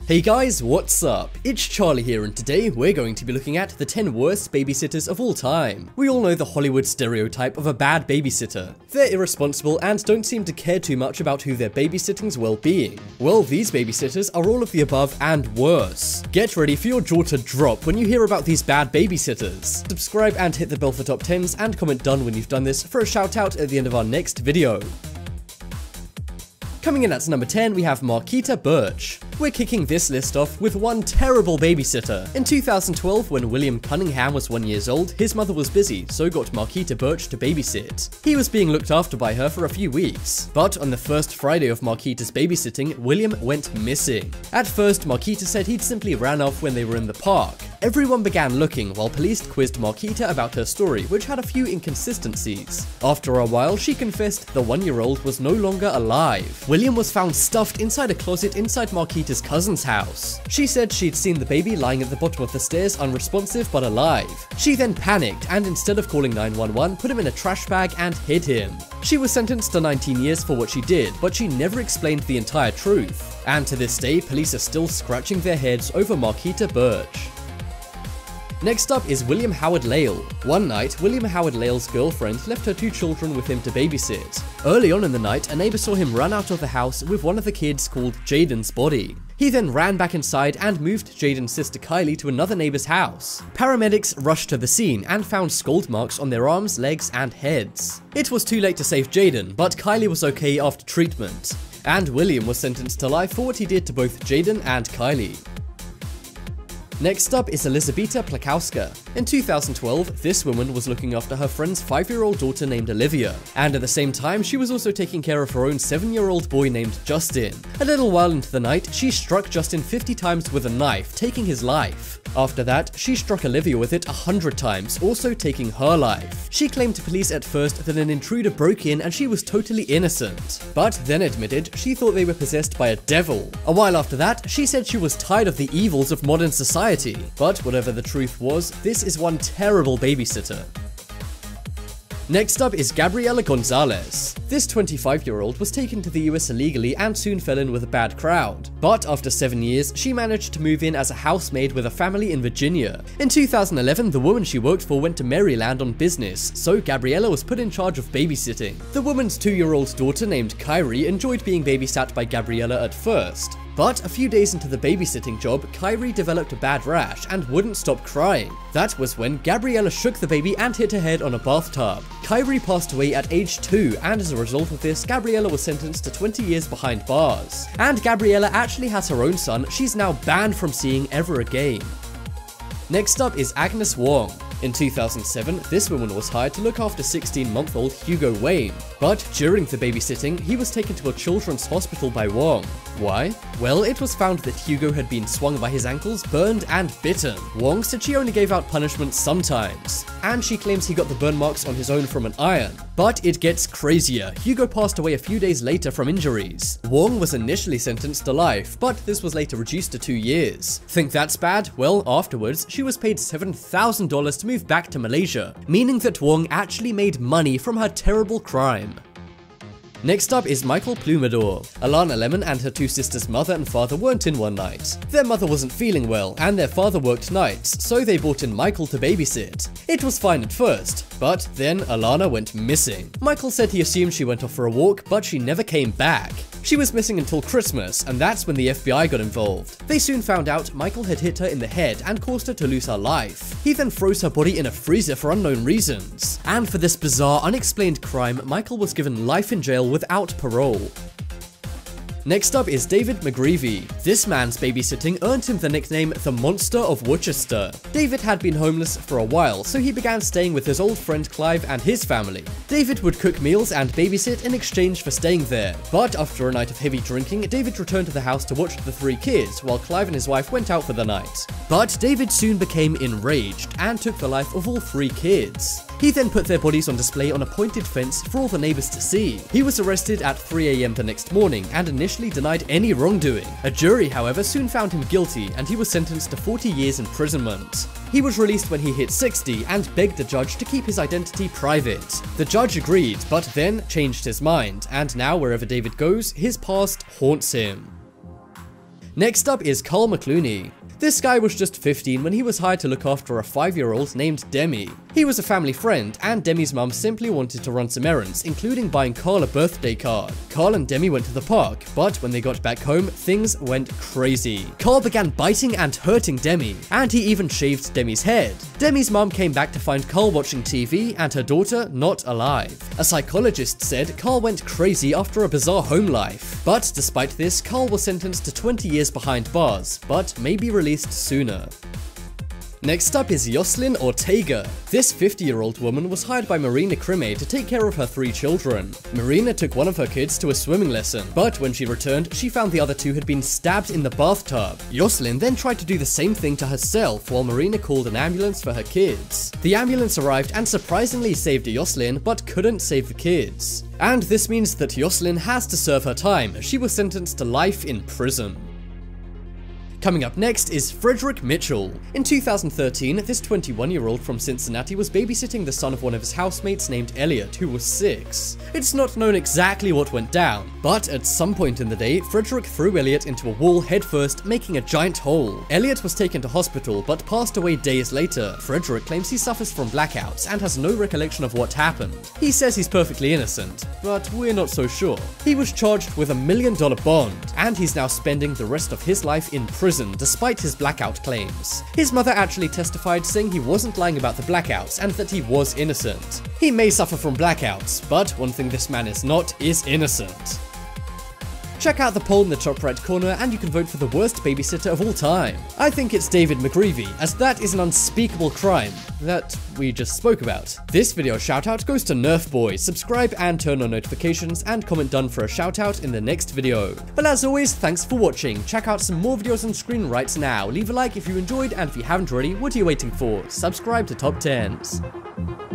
Hey guys, what's up? It's Charlie here, and today we're going to be looking at the 10 worst babysitters of all time. We all know the Hollywood stereotype of a bad babysitter. They're irresponsible and don't seem to care too much about who they're babysitting's well-being. Well, these babysitters are all of the above and worse. Get ready for your jaw to drop when you hear about these bad babysitters. Subscribe and hit the bell for top 10s and comment done when you've done this for a shout out at the end of our next video. Coming in at number 10, we have Marquita Birch. We're kicking this list off with one terrible babysitter. In 2012, when William Cunningham was 1 year old, his mother was busy, so got Marquita Birch to babysit. He was being looked after by her for a few weeks, but on the first Friday of Marquita's babysitting, William went missing. At first, Marquita said he'd simply ran off when they were in the park. Everyone began looking while police quizzed Marquita about her story, which had a few inconsistencies. After a while, she confessed the 1-year-old was no longer alive. William was found stuffed inside a closet inside Marquita's cousin's house. She said she'd seen the baby lying at the bottom of the stairs unresponsive but alive. She then panicked and instead of calling 911, put him in a trash bag and hid him. She was sentenced to 19 years for what she did, but she never explained the entire truth. And to this day, police are still scratching their heads over Marquita Birch. Next up is William Howard Lale. One night, William Howard Lale's girlfriend left her 2 children with him to babysit. Early on in the night, a neighbor saw him run out of the house with one of the kids called Jaden's body. He then ran back inside and moved Jaden's sister Kylie to another neighbor's house. Paramedics rushed to the scene and found scald marks on their arms, legs, and heads. It was too late to save Jaden, but Kylie was okay after treatment. And William was sentenced to life for what he did to both Jaden and Kylie. Next up is Elizabeta Plakowska. In 2012, this woman was looking after her friend's 5-year-old daughter named Olivia, and at the same time she was also taking care of her own 7-year-old boy named Justin. A little while into the night, she struck Justin 50 times with a knife, taking his life. After that, she struck Olivia with it 100 times, also taking her life. She claimed to police at first that an intruder broke in and she was totally innocent, but then admitted she thought they were possessed by a devil. A while after that, she said she was tired of the evils of modern society. But whatever the truth was, this is one terrible babysitter. Next up is Gabriela Gonzalez. This 25-year-old was taken to the US illegally and soon fell in with a bad crowd. But after 7 years, she managed to move in as a housemaid with a family in Virginia. In 2011, the woman she worked for went to Maryland on business, so Gabriela was put in charge of babysitting. The woman's 2-year-old daughter named Kyrie enjoyed being babysat by Gabriela at first. But a few days into the babysitting job, Kyrie developed a bad rash and wouldn't stop crying. That was when Gabriela shook the baby and hit her head on a bathtub. Kyrie passed away at age 2, and as a result of this, Gabriela was sentenced to 20 years behind bars. And Gabriela actually has her own son she's now banned from seeing ever again. Next up is Agnes Wong. In 2007, this woman was hired to look after 16-month-old Hugo Wayne, but during the babysitting, he was taken to a children's hospital by Wong. Why? Well, it was found that Hugo had been swung by his ankles, burned, and bitten. Wong said she only gave out punishment sometimes, and she claims he got the burn marks on his own from an iron. But it gets crazier. Hugo passed away a few days later from injuries. Wong was initially sentenced to life, but this was later reduced to 2 years. Think that's bad? Well, afterwards, she was paid $7,000 to move back to Malaysia, meaning that Wong actually made money from her terrible crime. Next up is Michael Plumador. Alana Lemon and her 2 sisters' mother and father weren't in one night. Their mother wasn't feeling well, and their father worked nights, so they brought in Michael to babysit. It was fine at first, but then Alana went missing. Michael said he assumed she went off for a walk, but she never came back. She was missing until Christmas, and that's when the FBI got involved. They soon found out Michael had hit her in the head and caused her to lose her life. He then froze her body in a freezer for unknown reasons. And for this bizarre, unexplained crime, Michael was given life in jail without parole. Next up is David McGreevy. This man's babysitting earned him the nickname the Monster of Worcester. David had been homeless for a while, so he began staying with his old friend Clive and his family. David would cook meals and babysit in exchange for staying there. But after a night of heavy drinking, David returned to the house to watch the 3 kids, while Clive and his wife went out for the night. But David soon became enraged and took the life of all 3 kids. He then put their bodies on display on a pointed fence for all the neighbors to see. He was arrested at 3 AM the next morning and initially denied any wrongdoing. A jury, however, soon found him guilty and he was sentenced to 40 years imprisonment. He was released when he hit 60 and begged the judge to keep his identity private. The judge agreed, but then changed his mind, and now wherever David goes, his past haunts him. Next up is Carl McClooney. This guy was just 15 when he was hired to look after a 5-year-old named Demi. He was a family friend, and Demi's mum simply wanted to run some errands, including buying Carl a birthday card. Carl and Demi went to the park, but when they got back home, things went crazy. Carl began biting and hurting Demi, and he even shaved Demi's head. Demi's mum came back to find Carl watching TV and her daughter not alive. A psychologist said Carl went crazy after a bizarre home life. But despite this, Carl was sentenced to 20 years behind bars, but may be released sooner. Next up is Yoselin Ortega. This 50-year-old woman was hired by Marina Crime to take care of her 3 children. Marina took one of her kids to a swimming lesson, but when she returned, she found the other 2 had been stabbed in the bathtub. Yoselin then tried to do the same thing to herself while Marina called an ambulance for her kids. The ambulance arrived and surprisingly saved Yoselin, but couldn't save the kids. And this means that Yoselin has to serve her time. She was sentenced to life in prison. Coming up next is Frederick Mitchell. In 2013, this 21-year-old from Cincinnati was babysitting the son of one of his housemates named Elliot, who was 6. It's not known exactly what went down, but at some point in the day, Frederick threw Elliot into a wall headfirst, making a giant hole. Elliot was taken to hospital, but passed away days later. Frederick claims he suffers from blackouts and has no recollection of what happened. He says he's perfectly innocent, but we're not so sure. He was charged with $1 million bond, and he's now spending the rest of his life in prison despite his blackout claims. His mother actually testified, saying he wasn't lying about the blackouts and that he was innocent. He may suffer from blackouts, but one thing this man is not is innocent. Check out the poll in the top right corner and you can vote for the worst babysitter of all time. I think it's David McGreevy, as that is an unspeakable crime that we just spoke about. This video shoutout goes to Nerf Boy. Subscribe and turn on notifications, and comment done for a shoutout in the next video. But as always, thanks for watching. Check out some more videos on screen right now. Leave a like if you enjoyed, and if you haven't already, what are you waiting for? Subscribe to Top 10s.